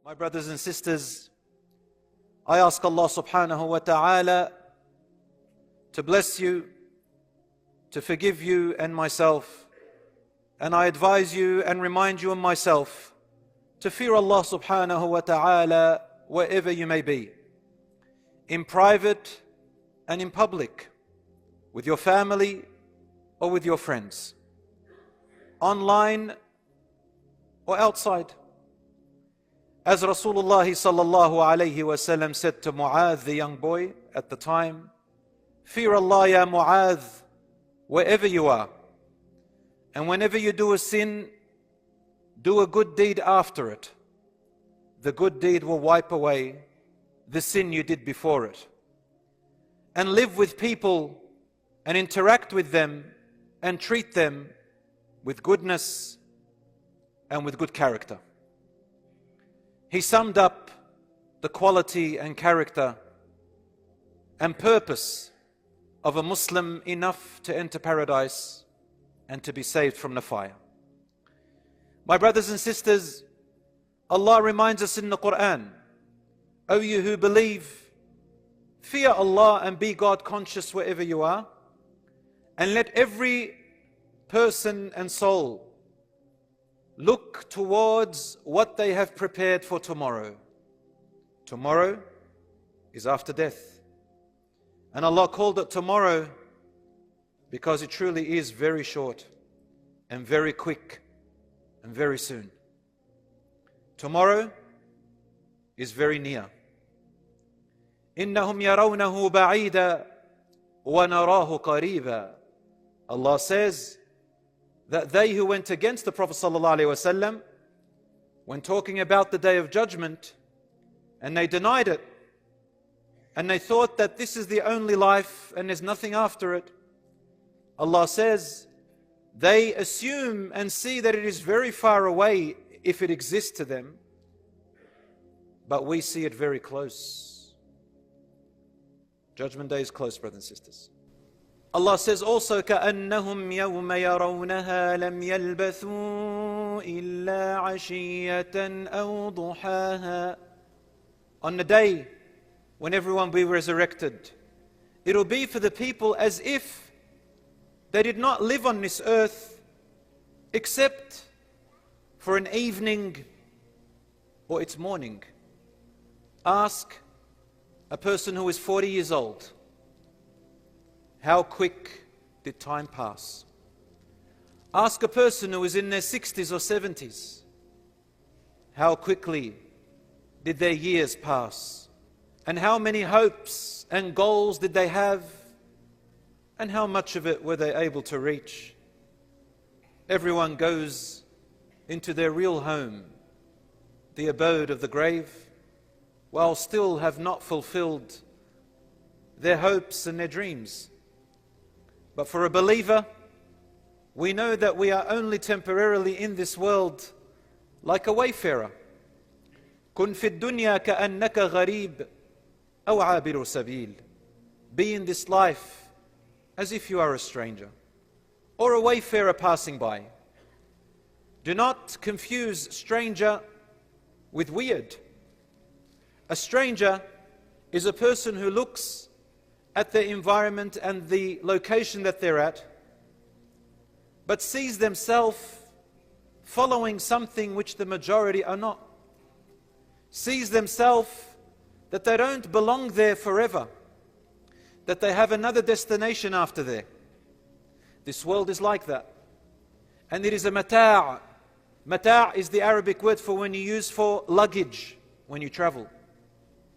My brothers and sisters, I ask Allah subhanahu wa ta'ala to bless you, to forgive you and myself, and I advise you and remind you and myself to fear Allah subhanahu wa ta'ala wherever you may be, in private and in public, with your family or with your friends, online or outside. As Rasulullah sallallahu alayhi wa sallam said to Mu'adh, the young boy at the time, fear Allah ya Mu'adh, wherever you are. And whenever you do a sin, do a good deed after it. The good deed will wipe away the sin you did before it. And live with people and interact with them and treat them with goodness and with good character. He summed up the quality and character and purpose of a Muslim enough to enter paradise and to be saved from the fire. My brothers and sisters, Allah reminds us in the Quran, O you who believe, fear Allah and be God conscious wherever you are, and let every person and soul look towards what they have prepared for tomorrow. Tomorrow is after death. And Allah called it tomorrow because it truly is very short and very quick and very soon. Tomorrow is very near. إِنَّهُمْ يَرَوْنَهُ بَعِيدًا وَنَرَاهُ قَرِيبًا. Allah says that they who went against the Prophet ﷺ when talking about the Day of Judgment, and they denied it, and they thought that this is the only life and there's nothing after it, Allah says they assume and see that it is very far away if it exists to them, but we see it very close. Judgment Day is close, brothers and sisters. Allah says also, كَأَنَّهُمْ يَوْمَ يَرَوْنَهَا لَمْ يَلْبَثُوا إِلَّا عَشِيَّةً أَوْ ضُحَاهَا. On the day when everyone will be resurrected, it will be for the people as if they did not live on this earth except for an evening or its morning. Ask a person who is 40 years old, how quick did time pass? Ask a person who is in their 60s or 70s, how quickly did their years pass? And how many hopes and goals did they have? And how much of it were they able to reach? Everyone goes into their real home, the abode of the grave, while still have not fulfilled their hopes and their dreams. But for a believer, we know that we are only temporarily in this world like a wayfarer. كن في الدنيا كأنك غريب أو عابر سبيل. Be in this life as if you are a stranger or a wayfarer passing by. Do not confuse stranger with weird. A stranger is a person who looks at the environment and the location that they're at, but sees themselves following something which the majority are not. Sees themselves that they don't belong there forever, that they have another destination after there. This world is like that. And it is a mata'. Mata' is the Arabic word for when you use for luggage when you travel.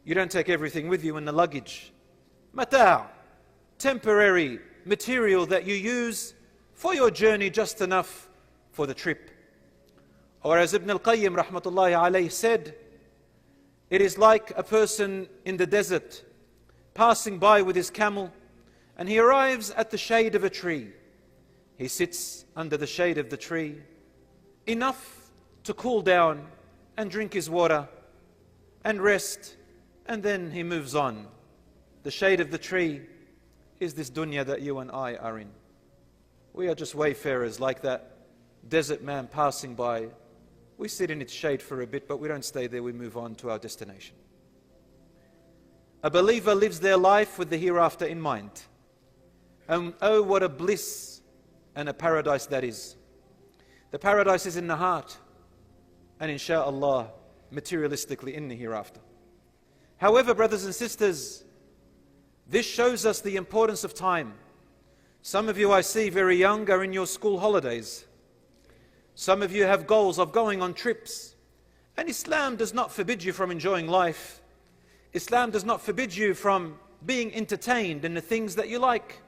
You don't take everything with you in the luggage. Mata', temporary material that you use for your journey, just enough for the trip. Or as Ibn al-Qayyim rahmatullahi alayhi said, it is like a person in the desert passing by with his camel, and he arrives at the shade of a tree. He sits under the shade of the tree, enough to cool down and drink his water and rest, and then he moves on. The shade of the tree is this dunya that you and I are in. We are just wayfarers like that desert man passing by We sit in its shade for a bit, but we don't stay there, we move on to our destination. A believer lives their life with the hereafter in mind. And oh, what a bliss and a paradise that is. The paradise is in the heart, and insha'Allah, materialistically in the hereafter. However, brothers and sisters, this shows us the importance of time. Some of you I see very young are in your school holidays. Some of you have goals of going on trips. And Islam does not forbid you from enjoying life. Islam does not forbid you from being entertained in the things that you like.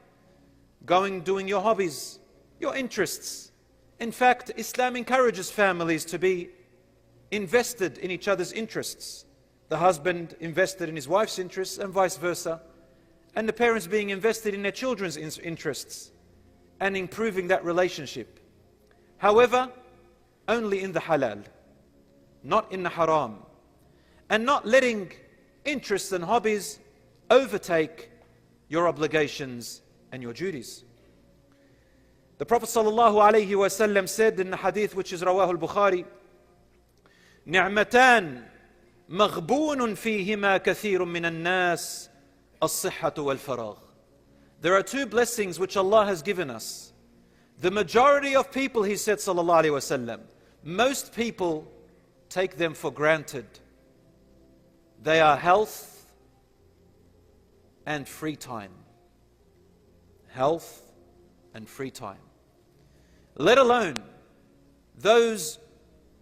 Doing your hobbies, your interests. In fact, Islam encourages families to be invested in each other's interests. The husband invested in his wife's interests and vice versa. And the parents being invested in their children's interests and improving that relationship. However, only in the halal, not in the haram. And not letting interests and hobbies overtake your obligations and your duties. The Prophet ﷺ said in the hadith which is Rawah al-Bukhari, نعمتان مغبون فيهما كثير من الناس الصحة والفراغ. There are two blessings which Allah has given us. The majority of people, he said sallallahu alaihi wasallam, most people take them for granted. They are health and free time. Health and free time. Let alone those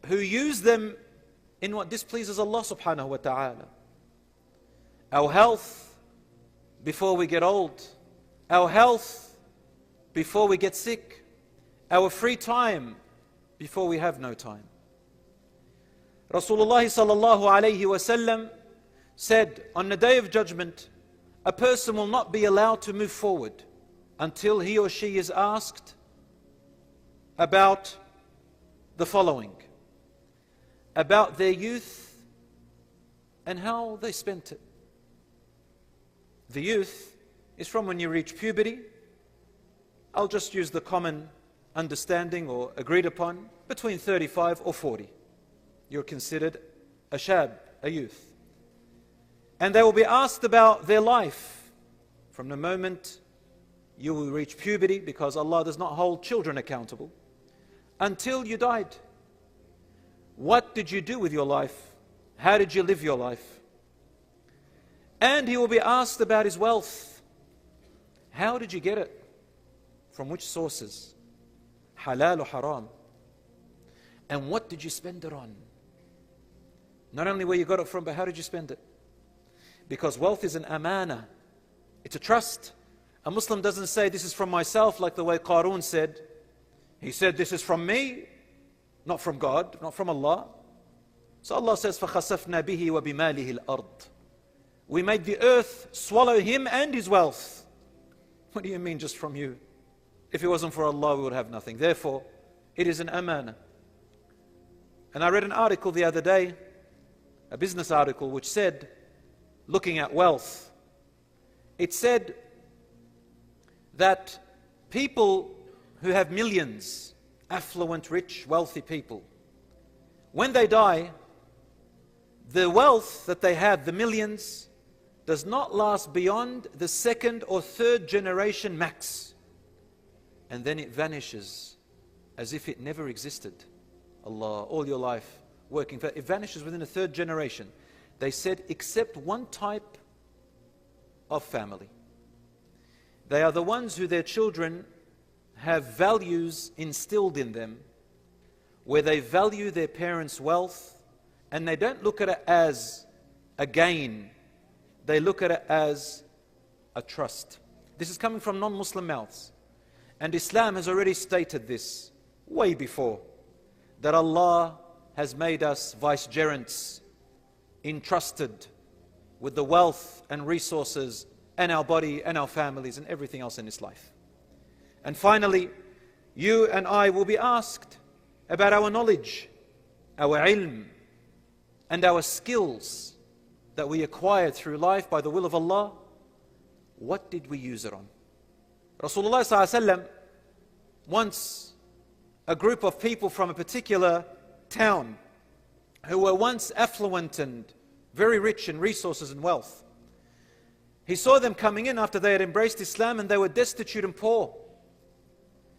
who use them in what displeases Allah subhanahu wa ta'ala. Our health before we get old. Our health before we get sick. Our free time before we have no time. Rasulullah sallallahu alayhi wasallam said, on the day of judgment, a person will not be allowed to move forward until he or she is asked about the following: about their youth and how they spent it. The youth is from when you reach puberty. I'll just use the common understanding or agreed upon, between 35 or 40. You're considered a shab, a youth. And they will be asked about their life from the moment you will reach puberty, because Allah does not hold children accountable, until you died. What did you do with your life? How did you live your life? And he will be asked about his wealth. How did you get it? From which sources? Halal or haram? And what did you spend it on? Not only where you got it from, but how did you spend it? Because wealth is an amana. It's a trust. A Muslim doesn't say, this is from myself, like the way Qarun said. He said, this is from me, not from God, not from Allah. So Allah says, فَخَسَفْنَا بِهِ وَبِمَالِهِ الْأَرْضِ. We made the earth swallow him and his wealth. What do you mean just from you? If it wasn't for Allah, we would have nothing. Therefore, it is an amana. And I read an article the other day, a business article, which said, looking at wealth, it said that people who have millions, affluent, rich, wealthy people, when they die, the wealth that they have, the millions, does not last beyond the second or third generation max. And then it vanishes as if it never existed. Allah, all your life working for it, vanishes within the third generation. They said, except one type of family. They are the ones who their children have values instilled in them, where they value their parents' wealth, and they don't look at it as a gain. They look at it as a trust. This is coming from non-Muslim mouths. And Islam has already stated this way before, that Allah has made us vicegerents, entrusted with the wealth and resources and our body and our families and everything else in this life. And finally, you and I will be asked about our knowledge, our ilm, and our skills that we acquired through life by the will of Allah. What did we use it on? Rasulullah ﷺ, once a group of people from a particular town who were once affluent and very rich in resources and wealth. He saw them coming in after they had embraced Islam and they were destitute and poor.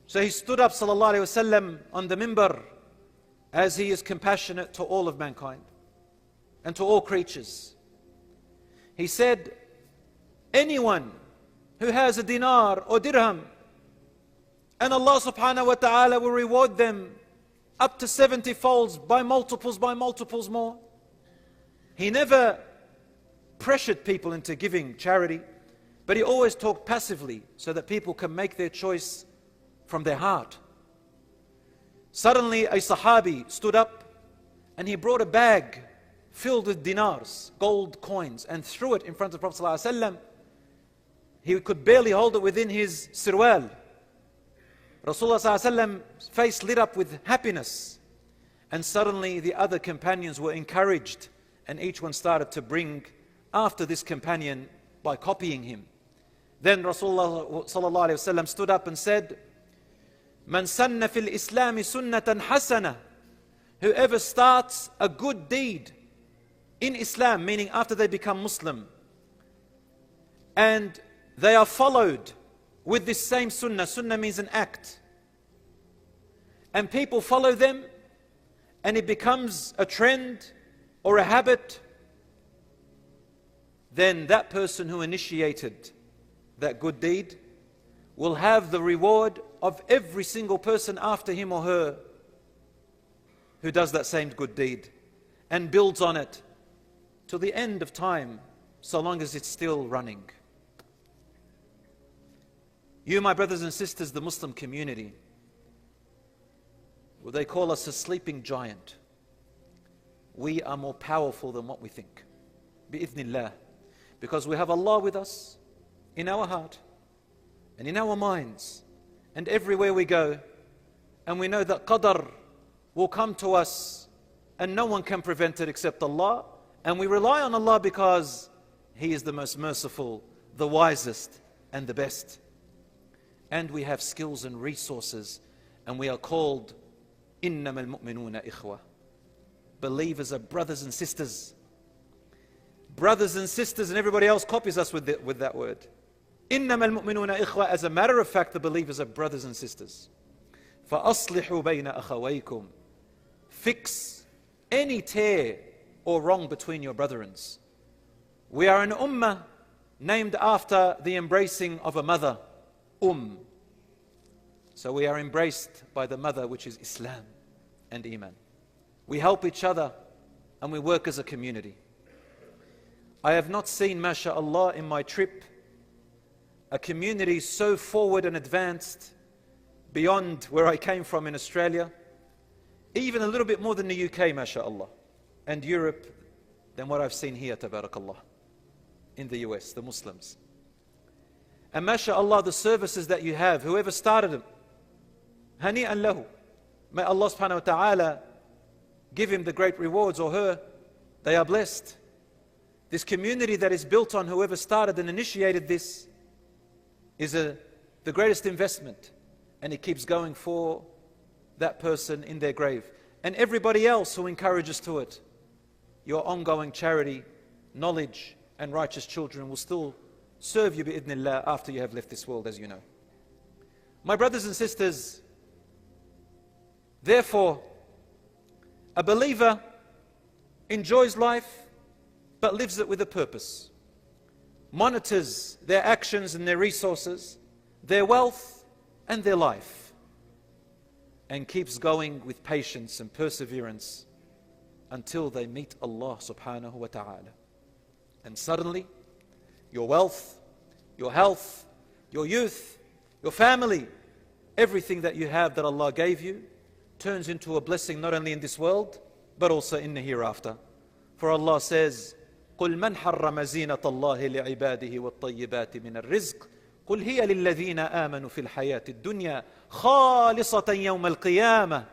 So he stood up, sallallahu alaihi wasallam, on the minbar as he is compassionate to all of mankind and to all creatures. He said, anyone who has a dinar or dirham, and Allah subhanahu wa ta'ala will reward them up to 70 folds by multiples more. He never pressured people into giving charity, but he always talked passively so that people can make their choice from their heart. Suddenly a Sahabi stood up and he brought a bag filled with dinars, gold coins, and threw it in front of the Prophet ﷺ. He could barely hold it within his sirwal. Rasulullah ﷺ's face lit up with happiness, and suddenly the other companions were encouraged and each one started to bring after this companion by copying him. Then Rasulullah ﷺ stood up and said, Man sanna fil Islami sunnatan hasana. Whoever starts a good deed in Islam, meaning after they become Muslim, and they are followed with this same sunnah. Sunnah means an act. And people follow them, and it becomes a trend or a habit, then that person who initiated that good deed will have the reward of every single person after him or her who does that same good deed and builds on it till the end of time, so long as it's still running. You, my brothers and sisters, the Muslim community, well, they call us a sleeping giant. We are more powerful than what we think. Bi-idhnillah. Because we have Allah with us in our heart and in our minds and everywhere we go. And we know that qadr will come to us and no one can prevent it except Allah. And we rely on Allah because He is the most merciful, the wisest and the best. And we have skills and resources, and we are called إِنَّمَا الْمُؤْمِنُونَ إِخْوَةً. Believers are brothers and sisters. Brothers and sisters, and everybody else copies us with that word. إِنَّمَا الْمُؤْمِنُونَ إِخْوَةً. As a matter of fact, the believers are brothers and sisters. فَأَصْلِحُوا بَيْنَ أَخَوَيْكُمْ. Fix any tear or wrong between your brethrens. We are an ummah named after the embracing of a mother. So we are embraced by the mother, which is Islam and Iman. We help each other and we work as a community. I have not seen, mashallah, in my trip, a community so forward and advanced beyond where I came from in Australia, even a little bit more than the UK, mashallah, and Europe, than what I've seen here, tabarakallah, in the US, the Muslims. And mashallah, the services that you have, whoever started them, hani'an lahu. May Allah subhanahu wa ta'ala give him the great rewards, or her. They are blessed. This community that is built on whoever started and initiated this is the greatest investment. And it keeps going for that person in their grave. And everybody else who encourages to it. Your ongoing charity, knowledge and righteous children will still serve you bi-idhnillah after you have left this world, as you know. My brothers and sisters, therefore, a believer enjoys life but lives it with a purpose, monitors their actions and their resources, their wealth and their life, and keeps going with patience and perseverance until they meet Allah subhanahu wa ta'ala. And suddenly, your wealth, your health, your youth, your family, everything that you have that Allah gave you turns into a blessing not only in this world, but also in the hereafter. For Allah says, قُلْ مَنْ حَرَّمَ زِينَةَ اللَّهِ لِعِبَادِهِ وَالطَّيِّبَاتِ مِنَ الرِّزْقِ قُلْ هِيَ لِلَّذِينَ آمَنُوا فِي الْحَيَاةِ الدُّنْيَا خَالِصَةً يَوْمَ الْقِيَامَةِ.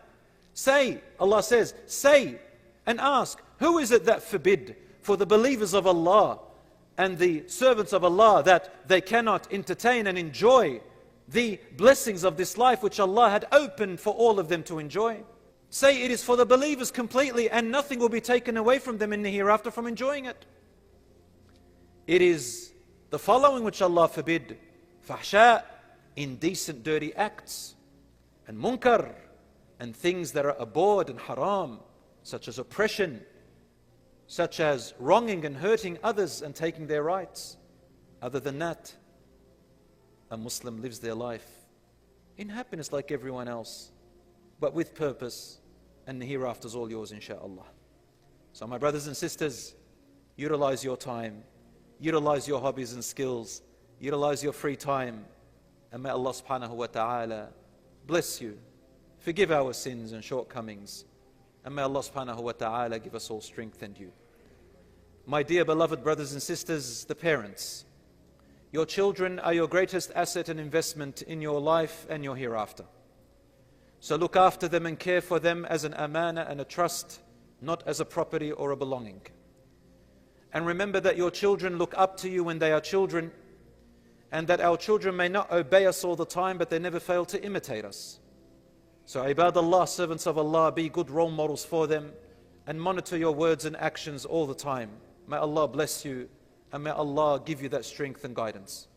Say, Allah says, say and ask, who is it that forbid for the believers of Allah and the servants of Allah that they cannot entertain and enjoy the blessings of this life which Allah had opened for all of them to enjoy? Say it is for the believers completely, and nothing will be taken away from them in the hereafter from enjoying it. It is the following which Allah forbid: fahsha, indecent, dirty acts, and munkar, and things that are abhorred and haram, such as oppression, such as wronging and hurting others and taking their rights. Other than that, a Muslim lives their life in happiness like everyone else, but with purpose, and the hereafter is all yours, inshaAllah. So my brothers and sisters, utilize your time, utilize your hobbies and skills, utilize your free time, and may Allah subhanahu wa ta'ala bless you, forgive our sins and shortcomings, and may Allah subhanahu wa ta'ala give us all strength and you. My dear beloved brothers and sisters, the parents, your children are your greatest asset and investment in your life and your hereafter. So look after them and care for them as an amana and a trust, not as a property or a belonging. And remember that your children look up to you when they are children, and that our children may not obey us all the time, but they never fail to imitate us. So ibadallah, servants of Allah, be good role models for them, and monitor your words and actions all the time. May Allah bless you, and may Allah give you that strength and guidance.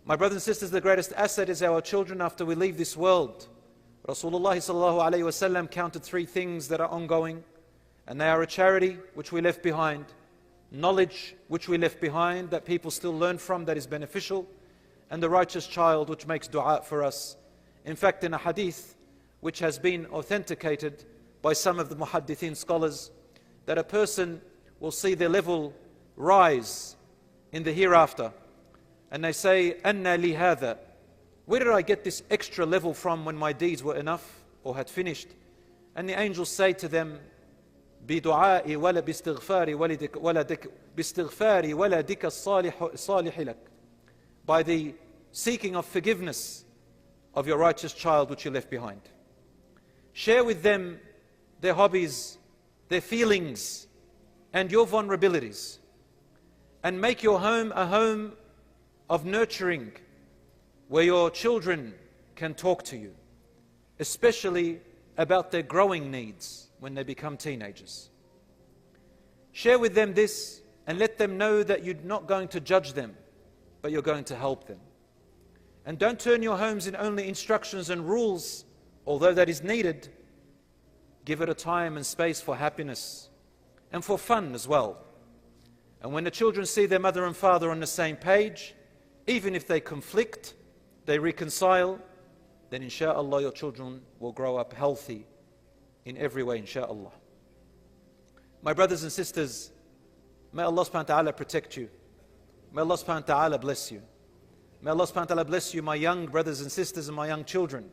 My brothers and sisters, the greatest asset is our children after we leave this world. Rasulullah sallallahu alayhi wasallam counted 3 things that are ongoing, and they are a charity which we left behind, knowledge which we left behind that people still learn from that is beneficial, and the righteous child which makes dua for us. In fact, in a hadith which has been authenticated by some of the muhaddithin scholars, that a person will see their level rise in the hereafter, and they say, "Anna li hadha?" Where did I get this extra level from when my deeds were enough or had finished? And the angels say to them, بِدُعَاءِ وَلَا بِاسْتِغْفَارِ وَلَدِكَ الصَّالِحِ لَكَ, by the seeking of forgiveness of your righteous child which you left behind. Share with them their hobbies, their feelings, and your vulnerabilities. And make your home a home of nurturing, where your children can talk to you, especially about their growing needs when they become teenagers. Share with them this and let them know that you're not going to judge them, but you're going to help them. And don't turn your homes in only instructions and rules, although that is needed. Give it a time and space for happiness and for fun as well. And when the children see their mother and father on the same page, even if they conflict, they reconcile, then insha'Allah your children will grow up healthy in every way, insha'Allah. My brothers and sisters, may Allah subhanahu wa ta'ala protect you. May Allah subhanahu wa ta'ala bless you. May Allah subhanahu wa ta'ala bless you, my young brothers and sisters and my young children.